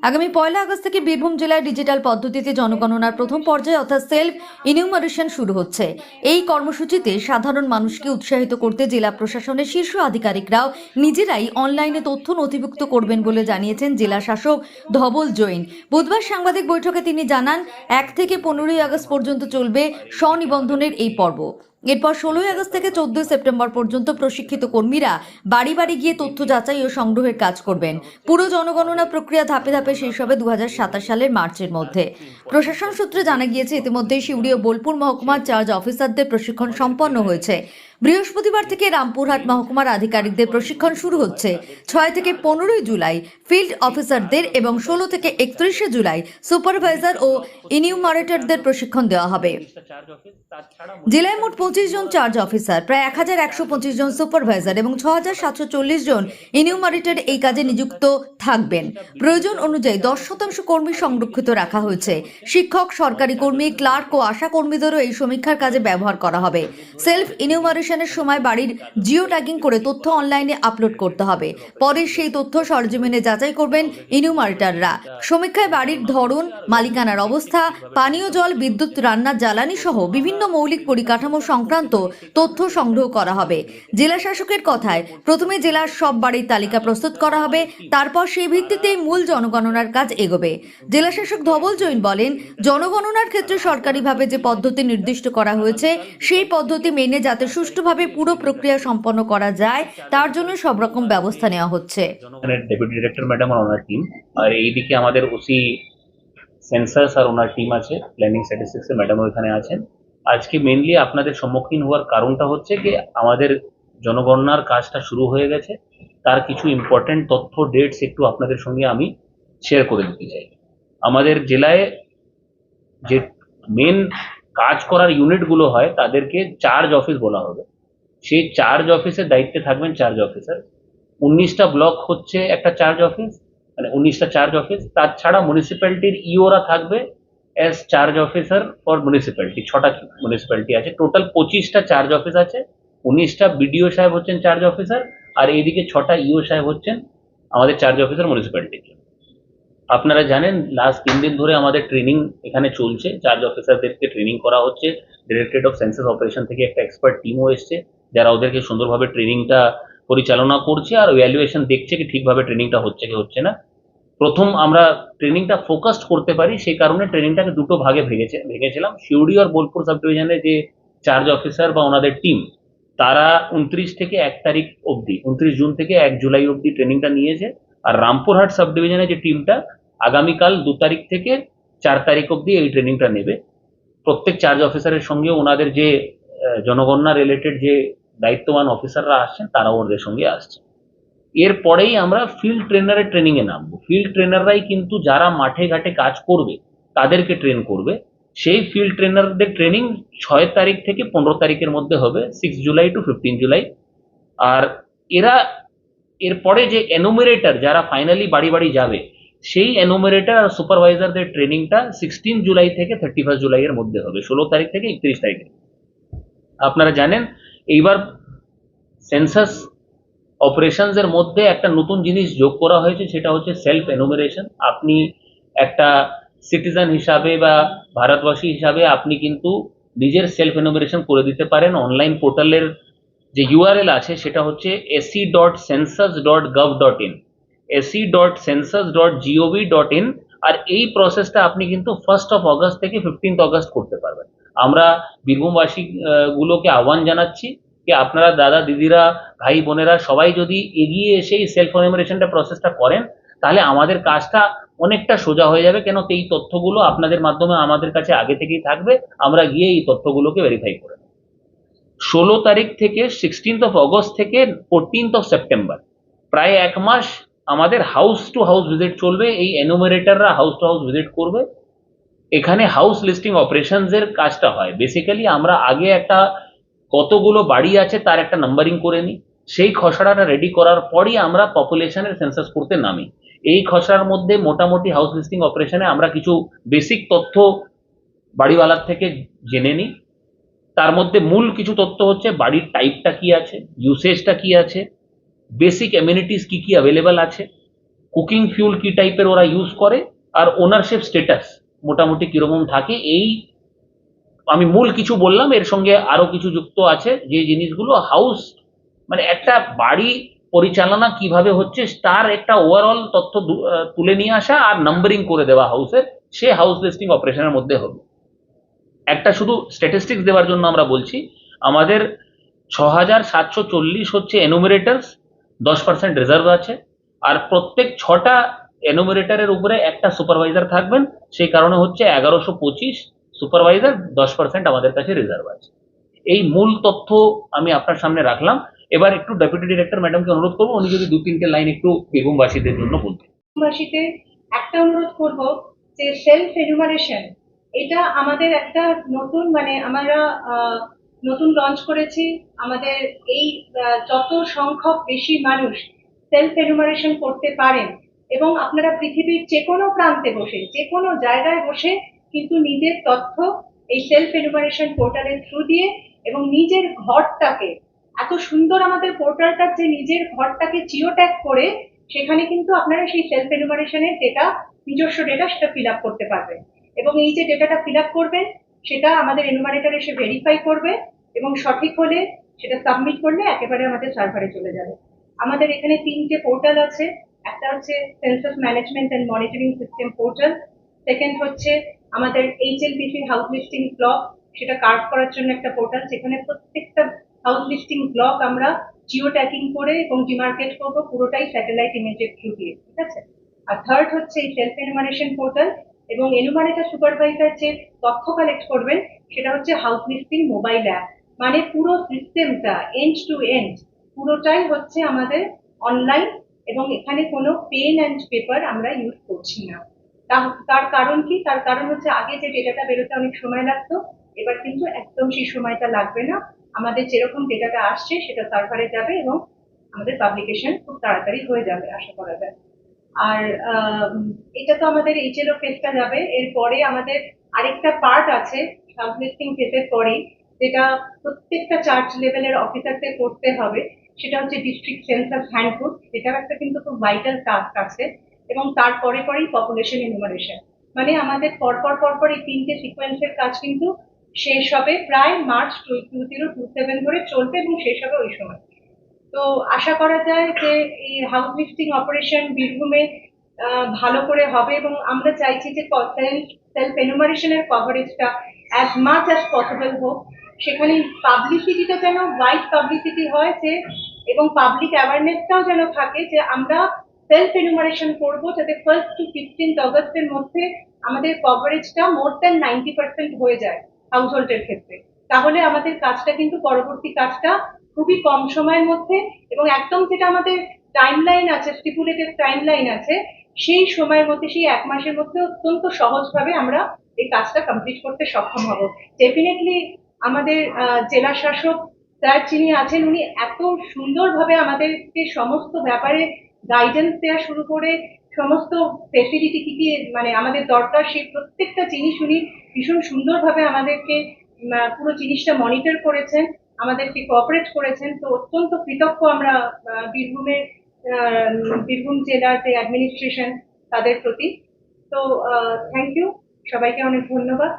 আগামী 1 আগস্ট থেকে বীরভূম জেলায় ডিজিটাল পদ্ধতিতে জনগণনার প্রথম পর্যায়ে অর্থাৎ সেলফ ইনিউমারেশন শুরু হচ্ছে। এই কর্মসূচিতে সাধারণ মানুষকে উৎসাহিত করতে জেলা প্রশাসনের শীর্ষ আধিকারিকরাও নিজেরাই অনলাইনে তথ্য নথিভুক্ত করবেন বলে জানিয়েছেন জেলা শাসক ধবল জৈন। বুধবার সাংবাদিক বৈঠকে তিনি জানান, 1 থেকে 15 আগস্ট পর্যন্ত চলবে স্বনিবন্ধনের এই পর্ব। এরপর 16 আগস্ট থেকে 14 সেপ্টেম্বর পর্যন্ত প্রশিক্ষিত কর্মীরা বাড়ি বাড়ি গিয়ে তথ্য যাচাই ও সংগ্রহের কাজ করবেন। পুরো জনগণনা প্রক্রিয়া ধাপে ধাপে শেষ হবে 2027 সালের মার্চের মধ্যে। প্রশাসন সূত্রে জানা গিয়েছে, ইতিমধ্যে সিউড়ি ও বোলপুর মহকুমার চার্জ অফিসারদের প্রশিক্ষণ সম্পন্ন হয়েছে। বৃহস্পতিবার থেকে রামপুরহাট মহকুমার আধিকারিকদের প্রশিক্ষণ শুরু হচ্ছে। 6 থেকে 15 জুলাই ফিল্ড অফিসারদের এবং 16 থেকে 31 জুলাই সুপারভাইজার ও ইনিউমারেটরদের প্রশিক্ষণ দেওয়া হবে। জেলায় মোট 25 জন চার্জ অফিসার, প্রায় 1125 জন সুপারভাইজার এবং 6740 জন ইনিউমারেটর এই কাজে নিযুক্ত থাকবেন। প্রয়োজন অনুযায়ী 10% কর্মী সংরক্ষিত রাখা হয়েছে। শিক্ষক, সরকারি কর্মী, ক্লার্ক ও আশা কর্মীদেরও এই সমীক্ষার কাজে ব্যবহার করা হবে। সেলফ ইনিউমারেশনের সময় বাড়ির জিও ট্যাগিং করে তথ্য অনলাইনে আপলোড করতে হবে। পরে সেই তথ্য সরজমিনে যাচাই করবেন ইনিউমারেটররা। সমীক্ষায় বাড়ির ধরন, মালিকানার অবস্থা, পানীয় জল, বিদ্যুৎ, রান্নার জ্বালানি সহ বিভিন্ন মৌলিক পরিকাঠামো সংক্রান্ত তথ্য সংগ্রহ করা হবে। জেলা শাসকের কথায়, প্রথমে জেলার সব বাড়ির তালিকা প্রস্তুত করা হবে, তারপর সেই ভিত্তিতে মূল জনগণনার কাজ এগোবে। জেলা শাসক ধবল জৈন বলেন, জনগণনার ক্ষেত্রে সরকারিভাবে যে পদ্ধতি নির্দিষ্ট করা হয়েছে সেই পদ্ধতি মেনে যাতে সুষ্ঠুভাবে পুরো প্রক্রিয়া সম্পন্ন করা যায় তার জন্য সব রকম ব্যবস্থা নেওয়া হচ্ছে। ডেপুটি ডিরেক্টর ম্যাডাম আর ওনার টিম, আর এইদিকে আমাদের ওসি সেন্সাস আর ওনার টিম আছে, প্ল্যানিং স্ট্যাটিস্টিক্স এর ম্যাডাম ওখানে আছেন। আজকে মেইনলি আপনাদের সম্মুখীন হওয়ার কারণটা হচ্ছে যে আমাদের জনগণনার কাজটা শুরু হয়ে গেছে, তার কিছু ইম্পর্টেন্ট তথ্য, ডেটস একটু আপনাদের সঙ্গে আমি শেয়ার করে দিতে চাই। আমাদের জেলায় যে মেন কাজ করার ইউনিটগুলো হয় তাদেরকে চার্জ অফিস বলা হবে। সেই চার্জ অফিসের দায়িত্বে থাকবেন চার্জ অফিসার। 19টা ব্লক হচ্ছে একটা চার্জ অফিস, মানে 19টা চার্জ অফিস। তাছাড়া মিউনিসিপ্যালিটির ইওরা থাকবে as charge officer for municipality. 6টা মিউনিসিপ্যালিটি আছে, টোটাল 25টা চার্জ অফিস আছে। 19টা বিডিও সাহেব হচ্ছেন চার্জ অফিসার, আর এইদিকে 6টা ইও সাহেব হচ্ছেন আমাদের চার্জ অফিসার মিউনিসিপ্যালিটির জন্য। আপনারা জানেন লাস্ট 3 দিন ধরে আমাদের ট্রেনিং এখানে চলছে, চার্জ অফিসারদেরকে ট্রেনিং করা হচ্ছে। ডিরেক্টরেট অফ সেন্সাস অপারেশন থেকে একটা এক্সপার্ট টিমও এসছে, যারা ওদেরকে সুন্দরভাবে ট্রেনিংটা পরিচালনা করছে আর ভ্যালুয়েশন দেখছে কি ঠিকভাবে ট্রেনিংটা হচ্ছে কি হচ্ছে না। প্রথম আমরা ট্রেনিংটা ফোকাসড করতে পারি, সেই কারণে ট্রেনিংটাকে দুটো ভাগে ভেঙেছিলাম। সিউড়ি আর বোলপুর সাব ডিভিশনে যে চার্জ অফিসার বা ওনাদের টিম, তারা 29 থেকে 1 তারিখ অবধি, 29 জুন থেকে 1 জুলাই অবধি ট্রেনিংটা নিয়েছে। আর রামপুরহাট সাব ডিভিশনে যে টিমটা আগামীকাল 2 তারিখ থেকে 4 তারিখ অবধি এই ট্রেনিংটা নেবে। প্রত্যেক চার্জ অফিসারের সঙ্গে ওনাদের যে জনগণনা রিলেটেড যে দায়িত্ববান অফিসাররা আসছেন তারাও ওদের সঙ্গে আসছে। এরপরেই আমরা ফিল্ড ট্রেনারের ট্রেনিং এ নামবো। ফিল্ড ট্রেনাররাই কিন্তু যারা মাঠে ঘাটে কাজ করবে তাদেরকে ট্রেন করবে। সেই ফিল্ড ট্রেনারদের ট্রেনিং 6 তারিখ থেকে 15 তারিখের মধ্যে হবে, 6 জুলাই টু 15 জুলাই। আর এরা এরপরে যে এনুমেরেটর যারা ফাইনালি বাড়ি বাড়ি যাবে, সেই এনুমেরেটর আর সুপারভাইজারদের ট্রেনিংটা 16 জুলাই থেকে 31 জুলাই এর মধ্যে হবে, 16 তারিখ থেকে 31 তারিখ। আপনারা জানেন এইবার সেন্সাস অপারেশনস এর মধ্যে একটা নতুন জিনিস যোগ করা হয়েছে, সেটা হচ্ছে সেলফ এনুমেরেশন। আপনি একটা সিটিজেন হিসাবে বা ভারতবাসী হিসাবে আপনি কিন্তু নিজের সেলফ এনুমেরেশন করে দিতে পারেন। অনলাইন পোর্টালের যে ইউআরএল আছে সেটা হচ্ছে se.census.gov.in, se.census.gov.in। আর এই প্রসেসটা আপনি কিন্তু 1 আগস্ট থেকে 15 আগস্ট করতে পারবেন। আমরা বীরভূমবাসী গুলোকে আহ্বান জানাচ্ছি যে আপনারা দাদা দিদিরা ভাই বোনেরা সবাই যদি এগিয়ে এসে এই সেলফ এনুমারেশনটা প্রসেসটা করেন, তাহলে আমাদের কাজটা অনেকটা সোজা হয়ে যাবে। কেন এই তথ্যগুলো আপনাদের মাধ্যমে আমাদের কাছে আগে থেকেই থাকবে, আমরা গিয়ে এই তথ্যগুলোকে ভেরিফাই করে নেব। 16 তারিখ থেকে 16 আগস্ট থেকে 14 সেপ্টেম্বর প্রায় 1 মাস আমাদের হাউস টু হাউস ভিজিট চলবে। এই এনুমারেটররা হাউস টু হাউস ভিজিট করবে। এখানে হাউস লিস্টিং অপারেশনস এর কাজটা হয়। বেসিক্যালি আমরা আগে একটা কতগুলো বাড়ি আছে তার একটা নাম্বারিং করে নিই, সেই খসড়াটা রেডি করার পরই আমরা পপুলেশনের সেন্সাস করতে নামি। এই খসড়ার মধ্যে মোটামুটি হাউস লিস্টিং অপারেশনে আমরা কিছু বেসিক তথ্য বাড়িওয়ালার থেকে জেনে নিই। তার মধ্যে মূল কিছু তথ্য হচ্ছে বাড়ির টাইপটা কি আছে, ইউসেজটা কি আছে, বেসিক অ্যামিনিটিস কি কি অ্যাভেলেবল আছে, কুকিং ফিউল কি টাইপের ওরা ইউজ করে, আর ওনারশিপ স্ট্যাটাস মোটামুটি কিরকম থাকে। এই আমি মূল কিছু বললাম, এর সঙ্গে আরো কিছু যুক্ত আছে যে জিনিসগুলো হাউস মানে একটা বাড়ি পরিচালনা কিভাবে হচ্ছে তার একটা ওভারঅল তথ্য তুলে নিয়ে আসা আর নাম্বারিং করে দেওয়া হাউসের, সে হাউস লিস্টিং অপারেশনের মধ্যে হবে। একটা শুধু স্ট্যাটিস্টিক্স দেওয়ার জন্য আমরা বলছি, আমাদের 6,740 হচ্ছে এনুমিরেটার্স, 10% রিজার্ভ আছে, আর প্রত্যেক 6টা এনুমিরেটারের উপরে একটা সুপারভাইজার থাকবেন, সেই কারণে হচ্ছে 1125 সুপারভাইজার, 10% আমাদের কাছে রিজার্ভ আছে। এই মূল তথ্য আমি আপনার সামনে রাখলাম। এবার একটু ডেপুটি ডিরেক্টর ম্যাডামকে অনুরোধ করবো উনি যদি 2-3টে লাইন একটু বীরভূমবাসীদের জন্য বলতেন। বাসীতে একটা অনুরোধ করব যে সেলফ এনুমারেশন এটা আমাদের একটা নতুন আমরা নতুন লঞ্চ করেছি। আমাদের এই যত সংখ্যক বেশি মানুষ সেলফ এনুমারেশন করতে পারেন এবং আপনারা পৃথিবীর যে কোনো প্রান্তে বসে যে কোনো জায়গায় বসে কিন্তু নিজের তথ্য এই সেলফ এনুমারেশন পোর্টালের থ্রু দিয়ে এবং নিজের ঘরটাকে এত সুন্দর আমাদের পোর্টালটা যে নিজের ঘরটাকে জিও ট্যাগ করে সেখানে কিন্তু আপনারা সেই সেলফ এনুমারেশনের ডেটা নিজস্ব ডেটা সেটা ফিল আপ করতে পারবেন এবং এই যে ডেটাটা ফিল আপ করবেন সেটা আমাদের এনুমারেটর এসে ভেরিফাই করবে এবং সঠিক হলে সেটা সাবমিট করলে একেবারে আমাদের সার্ভারে চলে যাবে। আমাদের এখানে 3টে পোর্টাল আছে। একটা হচ্ছে census management and monitoring system portal, second হচ্ছে আমাদের HLPC হাউস লিস্টিং ব্লক, সেটা কার্ড করার জন্য একটা পোর্টাল যেখানে প্রত্যেকটা হাউস লিস্টিং ব্লক আমরা জিও ট্যাগিং করে এবং ডিমার্কেট করবো পুরোটাই স্যাটেলাইট ইমেজের থ্রু দিয়ে, ঠিক আছে। আর থার্ড হচ্ছে এই সেলফ এনুমারেশন পোর্টাল এবং এনুমারেটর সুপারভাইজার যে তথ্য কালেক্ট করবেন সেটা হচ্ছে হাউস লিস্টিং মোবাইল অ্যাপ। মানে পুরো সিস্টেমটা এন্ড টু এন্ড পুরোটাই হচ্ছে আমাদের অনলাইন এবং এখানে কোনো পেন অ্যান্ড পেপার আমরা ইউজ করছি না। তার কারণ কি? তার কারণ হচ্ছে আগে যে ডেটাটা বেরোতে অনেক সময় লাগতো, এবার কিন্তু একদম সেই সময়টা লাগবে না। আমাদের যেরকম ডেটাটা আসছে সেটা সার্ভারে যাবে এবং আমাদের পাবলিকেশন খুব তাড়াতাড়ি হয়ে যাবে আশা করা যায়। আর এটা তো আমাদের HLO ফেজটা যাবে, এরপরে আমাদের আরেকটা পার্ট আছে সাবলিস্টিং ফেজের পরে যেটা প্রত্যেকটা চার্জ লেভেলের অফিসারদের করতে হবে, সেটা হচ্ছে ডিস্ট্রিক্ট সেন্সাস হ্যান্ডবুক, যেটার একটা কিন্তু খুব ভাইটাল টাস্ক আছে এবং তারপরে পরেই পপুলেশন এনুমারেশন। মানে আমাদের পরপর এই 3টে সিকোয়েন্সের কাজ কিন্তু শেষ হবে প্রায় মার্চ 2027 ধরে চলবে এবং শেষ হবে ওই সময়। তো আশা করা যায় যে এই হাউস লিস্টিং অপারেশন বীরভূমে ভালো করে হবে এবং আমরা চাইছি যে সেলফ এনুমারেশনের কভারেজটা অ্যাজ মাচ অ্যাজ পসিবল হোক। সেখানে পাবলিসিটিটা যেন ওয়াইড পাবলিসিটি হয় যে এবং পাবলিক অ্যাওয়ারনেসটাও যেন থাকে যে আমরা সেলফ এনুমারেশন করবো যাতে 1st to 15th অগস্টের মধ্যে আমাদের কভারেজটা মোর দ্যান 90% হয়ে যায় হাউস হোল্ডের ক্ষেত্রে। তাহলে আমাদের কাজটা কিন্তু পরবর্তী কাজটা খুবই কম সময়ের মধ্যে এবং একদম যেটা আমাদের টাইমলাইন আছে, স্টিপুলেটেড টাইমলাইন আছে, সেই সময়ের মধ্যে সেই 1 মাসের মধ্যে অত্যন্ত সহজভাবে আমরা এই কাজটা কমপ্লিট করতে সক্ষম হব। ডেফিনেটলি আমাদের জেলা শাসক স্যার যিনি আছেন উনি এত সুন্দরভাবে আমাদেরকে সমস্ত ব্যাপারে গাইডেন্স দেওয়া শুরু করে সমস্ত ফেসিলিটি কি কি আমাদের দরকার সেই প্রত্যেকটা জিনিস উনি ভীষণ সুন্দরভাবে আমাদেরকে পুরো জিনিসটা মনিটর করেছেন, আমাদেরকে কোঅপারেট করেছেন। তো অত্যন্ত কৃতজ্ঞ আমরা বীরভূম জেলার যে অ্যাডমিনিস্ট্রেশন তাদের প্রতি। তো থ্যাংক ইউ, সবাইকে অনেক ধন্যবাদ।